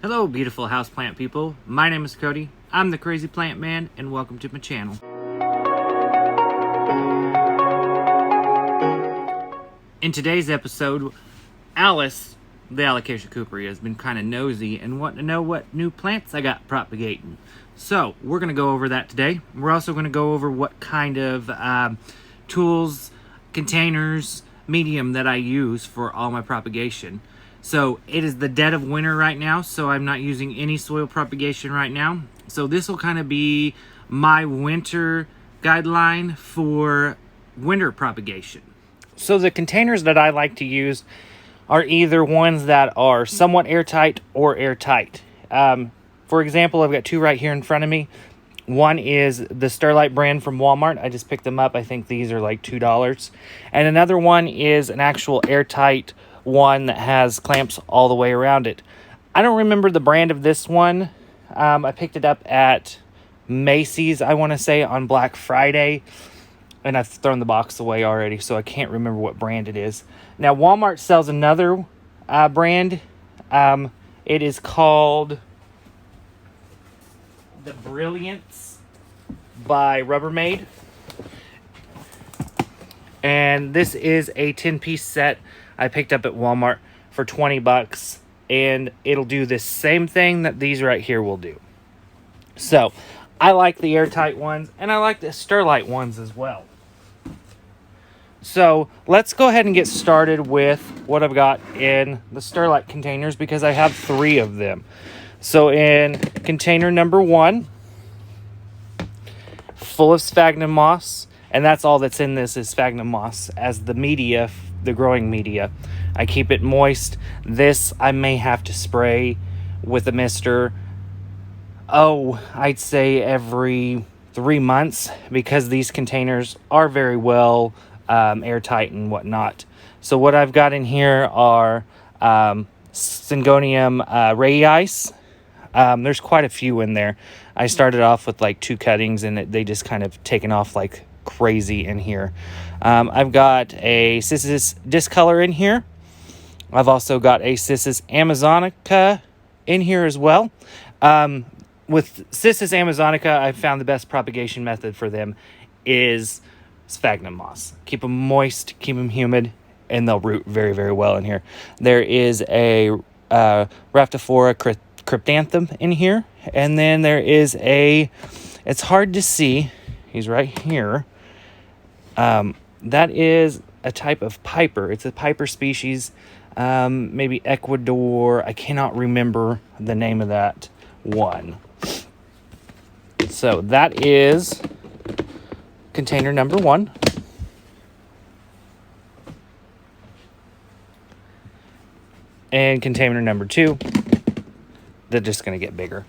Hello, beautiful houseplant people. My name is Cody. I'm the Crazy Plant Man, and welcome to my channel. In today's episode, Alice, the Alocasia cooperi, has been kind of nosy and wanting to know what new plants I got propagating. So, we're going to go over that today. We're also going to go over what kind of tools, containers, medium that I use for all my propagation. So it is the dead of winter right now, so I'm not using any soil propagation right now. So this will kind of be my winter guideline for winter propagation. So the containers that I like to use are either ones that are somewhat airtight or airtight. For example, I've got two right here in front of me. One is the Sterilite brand from Walmart. I just picked them up. I think these are like $2. And another one is an actual airtight one that has clamps all the way around it. I don't remember the brand of this one. I picked it up at Macy's, I want to say, on Black Friday. And I've thrown the box away already, so I can't remember what brand it is. Now, Walmart sells another brand. It is called the Brilliance by Rubbermaid. And this is a 10-piece set I picked up at Walmart for $20, and it'll do the same thing that these right here will do. So, I like the airtight ones, and I like the Sterilite ones as well. So, let's go ahead and get started with what I've got in the Sterilite containers, because I have 3 of them. So, in container number 1, full of sphagnum moss, and that's all that's in this is sphagnum moss as the media, the growing media. I keep it moist. This I may have to spray with a mister, I'd say every 3 months, because these containers are very well airtight and whatnot. So what I've got in here are Syngonium rayi. There's quite a few in there. I started off with like 2 cuttings, and they just kind of taken off like crazy in here. I've got a Cissus discolor in here. I've also got a Cissus amazonica in here as well. With Cissus amazonica, I found the best propagation method for them is sphagnum moss. Keep them moist, keep them humid, and they'll root very, very well in here. There is a Rhaphiphora cryptanthum in here, and then there is it's hard to see, he's right here. That is a type of piper. It's a piper species, maybe Ecuador. I cannot remember the name of that one. So that is container number 1. And container number 2, they're just going to get bigger.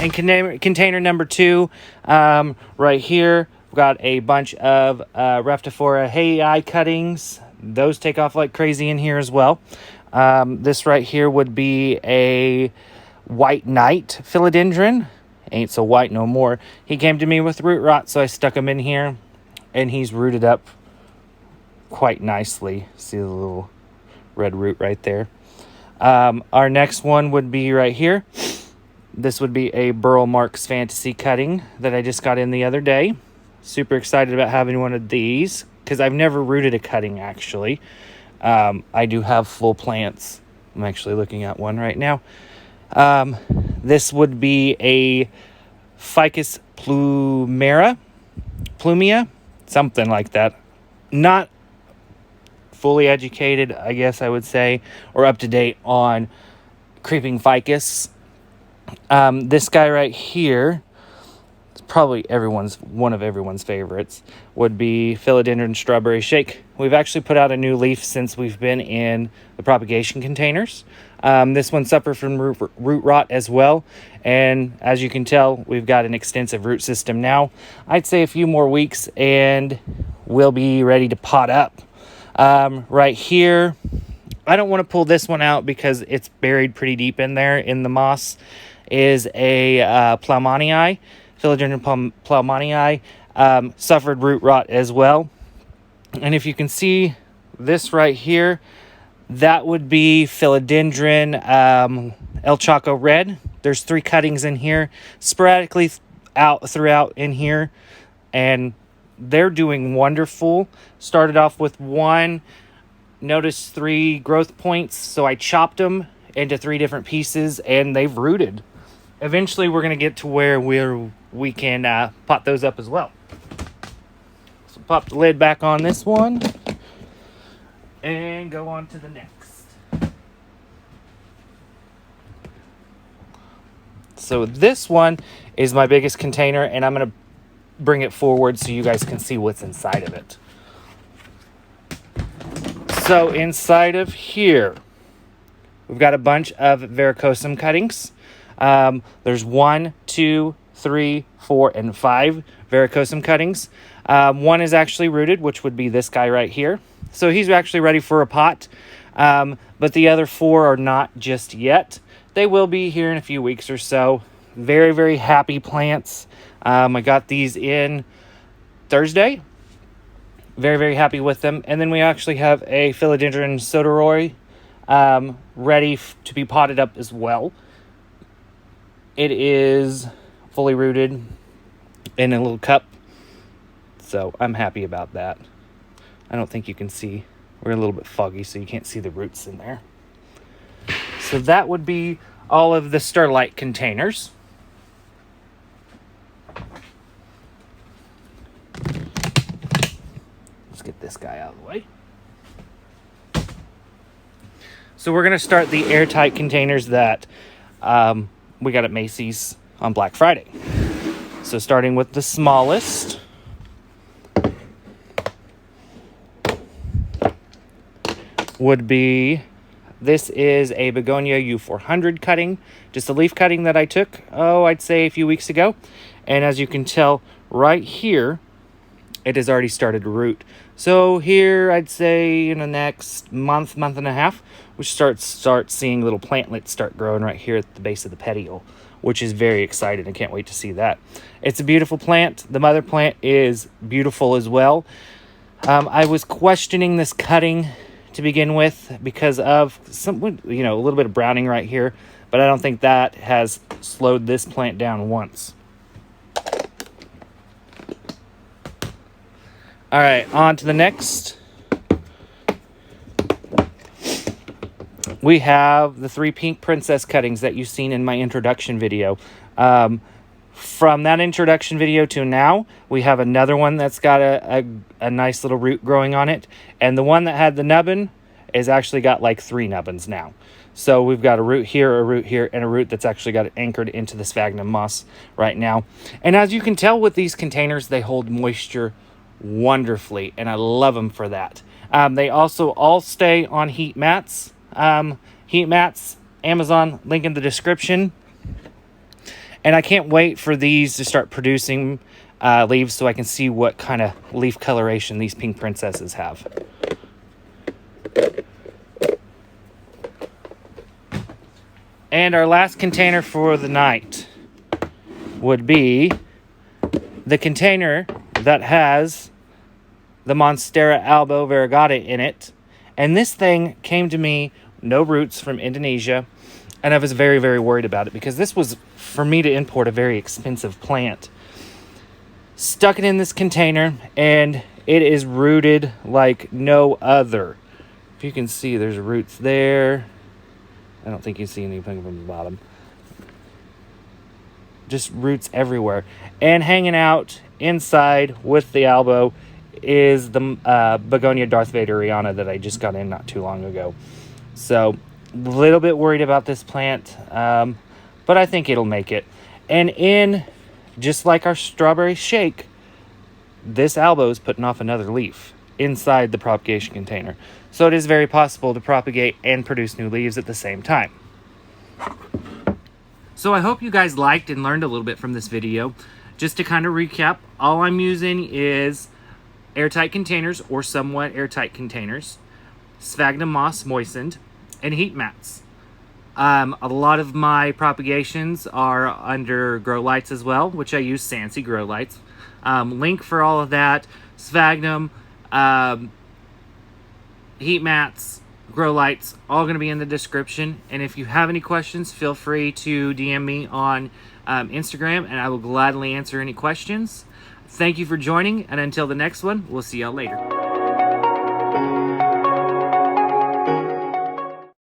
And container number 2, right here, we've got a bunch of Rhaphiphora hayi cuttings. Those take off like crazy in here as well. This right here would be a white knight philodendron. Ain't so white no more. He came to me with root rot, so I stuck him in here, and he's rooted up quite nicely. See the little red root right there. Our next one would be right here. This would be a Burl Marks Fantasy cutting that I just got in the other day. Super excited about having one of these, because I've never rooted a cutting, actually. I do have full plants. I'm actually looking at one right now. This would be a Ficus plumia, something like that. Not fully educated, I guess I would say, or up to date on creeping ficus. This guy right here, it's probably one of everyone's favorites, would be Philodendron Strawberry Shake. We've actually put out a new leaf since we've been in the propagation containers. This one suffered from root rot as well, and as you can tell, we've got an extensive root system now. I'd say a few more weeks and we'll be ready to pot up. Right here, I don't want to pull this one out because it's buried pretty deep in there in the moss, is a Plowmanii, Philodendron Plowmanii, suffered root rot as well. And if you can see this right here, that would be Philodendron El Chaco Red. There's 3 cuttings in here, sporadically throughout in here, and they're doing wonderful. Started off with 1, noticed 3 growth points, so I chopped them into 3 different pieces, and they've rooted. Eventually, we're going to get to where we can pot those up as well. So pop the lid back on this one, and go on to the next. So this one is my biggest container, and I'm going to bring it forward so you guys can see what's inside of it. So inside of here, we've got a bunch of varicosum cuttings. There's 1, 2, 3, 4, and 5 varicosum cuttings. 1 is actually rooted, which would be this guy right here. So he's actually ready for a pot. But the other 4 are not just yet. They will be here in a few weeks or so. Very, very happy plants. I got these in Thursday. Very, very happy with them. And then we actually have a philodendron sotoroi ready to be potted up as well. It is fully rooted in a little cup. So I'm happy about that. I don't think you can see. We're a little bit foggy, so you can't see the roots in there. So that would be all of the Sterilite containers. Let's get this guy out of the way. So we're going to start the airtight containers that we got at Macy's on Black Friday. So starting with the smallest. Would be, this is a Begonia U400 cutting, just a leaf cutting that I took, I'd say a few weeks ago. And as you can tell right here, it has already started to root. So here, I'd say in the next month and a half, we start seeing little plantlets start growing right here at the base of the petiole, which is very exciting. I can't wait to see that. It's a beautiful plant. The mother plant is beautiful as well. I was questioning this cutting to begin with because of some, a little bit of browning right here, but I don't think that has slowed this plant down once. All right, on to the next. We have the 3 pink princess cuttings that you've seen in my introduction video. From that introduction video to now, we have another one that's got a nice little root growing on it. And the one that had the nubbin is actually got like 3 nubbins now. So we've got a root here, and a root that's actually got it anchored into the sphagnum moss right now. And as you can tell with these containers, they hold moisture wonderfully, and I love them for that. They also all stay on heat mats. Heat mats, Amazon, link in the description. And I can't wait for these to start producing leaves so I can see what kind of leaf coloration these pink princesses have. And our last container for the night would be the container that has the Monstera albo variegata in it. And this thing came to me, no roots, from Indonesia. And I was very, very worried about it because this was, for me to import, a very expensive plant. Stuck it in this container, and it is rooted like no other. If you can see, there's roots there. I don't think you see anything from the bottom. Just roots everywhere. And hanging out inside with the albo is the Begonia Darth Vaderiana that I just got in not too long ago. So a little bit worried about this plant, but I think it'll make it. And just like our strawberry shake, this albo is putting off another leaf inside the propagation container. So it is very possible to propagate and produce new leaves at the same time. So I hope you guys liked and learned a little bit from this video. Just to kind of recap, all I'm using is airtight containers or somewhat airtight containers, sphagnum moss moistened, and heat mats. A lot of my propagations are under grow lights as well, which I use Sansi grow lights. Link for all of that, sphagnum, heat mats, grow lights, all going to be in the description. And if you have any questions, feel free to DM me on Instagram, and I will gladly answer any questions. Thank you for joining, and until the next one, we'll see y'all later.